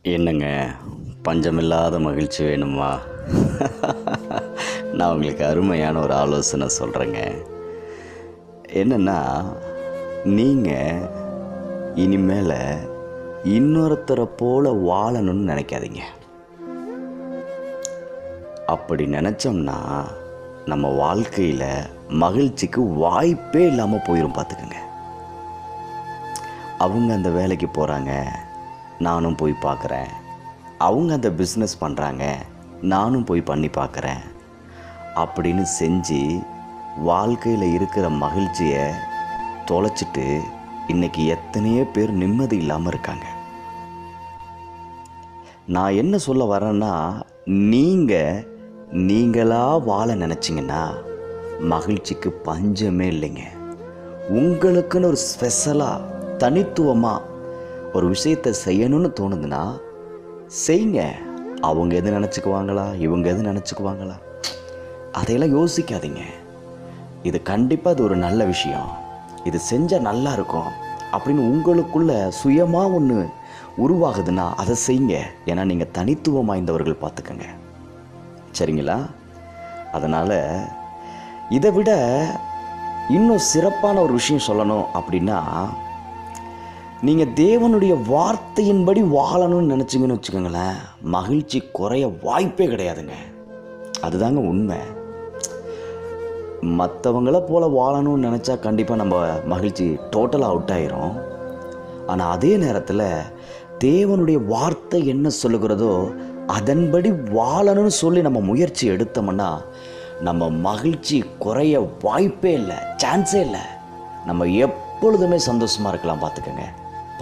என்னங்க, பஞ்சமில்லாத மகிழ்ச்சி வேணுமா? நான் உங்களுக்கு அருமையான ஒரு ஆலோசனை சொல்கிறேங்க. என்னென்னா, நீங்கள் இனிமேல் இன்னொருத்தரை போல வாழணும்னு நினைக்காதீங்க. அப்படி நினச்சோம்னா நம்ம வாழ்க்கையில் மகிழ்ச்சிக்கு வாய்ப்பே இல்லாமல் போயிடும். பார்த்துக்கோங்க. அவங்க அந்த வேலைக்கு போகிறாங்க, நானும் போய் பார்க்குறேன். அவங்க அந்த பிஸ்னஸ் பண்ணுறாங்க, நானும் போய் பண்ணி பார்க்குறேன் அப்படின்னு செஞ்சு வாழ்க்கையில் இருக்கிற மகிழ்ச்சியை தொலைச்சிட்டு இன்றைக்கி எத்தனையோ பேர் நிம்மதி இல்லாமல் இருக்காங்க. நான் என்ன சொல்ல வரேன்னா, நீங்களாக வாழ நினச்சிங்கன்னா மகிழ்ச்சிக்கு பஞ்சமே இல்லைங்க. உங்களுக்குன்னு ஒரு ஸ்பெஷலாக தனித்துவமாக ஒரு விஷயத்தை செய்யணும்னு தோணுதுன்னா செய்யுங்க. அவங்க எது நினச்சிக்குவாங்களா, இவங்க எது நினச்சிக்குவாங்களா, அதையெல்லாம் யோசிக்காதீங்க. இது கண்டிப்பாக இது ஒரு நல்ல விஷயம், இது செஞ்சால் நல்லா இருக்கும் அப்படின்னு உங்களுக்குள்ள சுயமாக ஒன்று உருவாகுதுன்னா அதை செய்யுங்க. ஏன்னா நீங்கள் தனித்துவம் வாய்ந்தவர்கள். பார்த்துக்கங்க, சரிங்களா? அதனால் இதை விட இன்னும் சிறப்பான ஒரு விஷயம் சொல்லணும் அப்படின்னா, நீங்கள் தேவனுடைய வார்த்தையின்படி வாழணும்னு நினச்சிங்கன்னு வச்சுக்கோங்களேன், மகிழ்ச்சி குறைய வாய்ப்பே கிடையாதுங்க. அதுதாங்க உண்மை. மற்றவங்கள போல் வாழணும்னு நினச்சா கண்டிப்பாக நம்ம மகிழ்ச்சி டோட்டலாக அவுட் ஆயிரும். ஆனால் அதே நேரத்தில் தேவனுடைய வார்த்தை என்ன சொல்லுகிறதோ அதன்படி வாழணும்னு சொல்லி நம்ம முயற்சி எடுத்தோம்னா நம்ம மகிழ்ச்சி குறைய வாய்ப்பே இல்லை, சான்ஸே இல்லை. நம்ம எப்பொழுதுமே சந்தோஷமாக இருக்கலாம். பார்த்துக்கோங்க,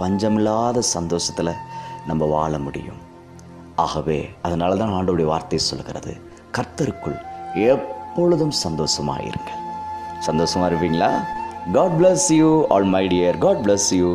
பஞ்சமில்லாத சந்தோஷத்தில் நம்ம வாழ முடியும். ஆகவே அதனால தான் ஆண்டவருடைய வார்த்தை சொல்லுகிறது, கர்த்தருக்குள் எப்பொழுதும் சந்தோஷமாக இருங்கள். சந்தோஷமாக இருப்பீங்களா? God bless you all my dear. God bless you.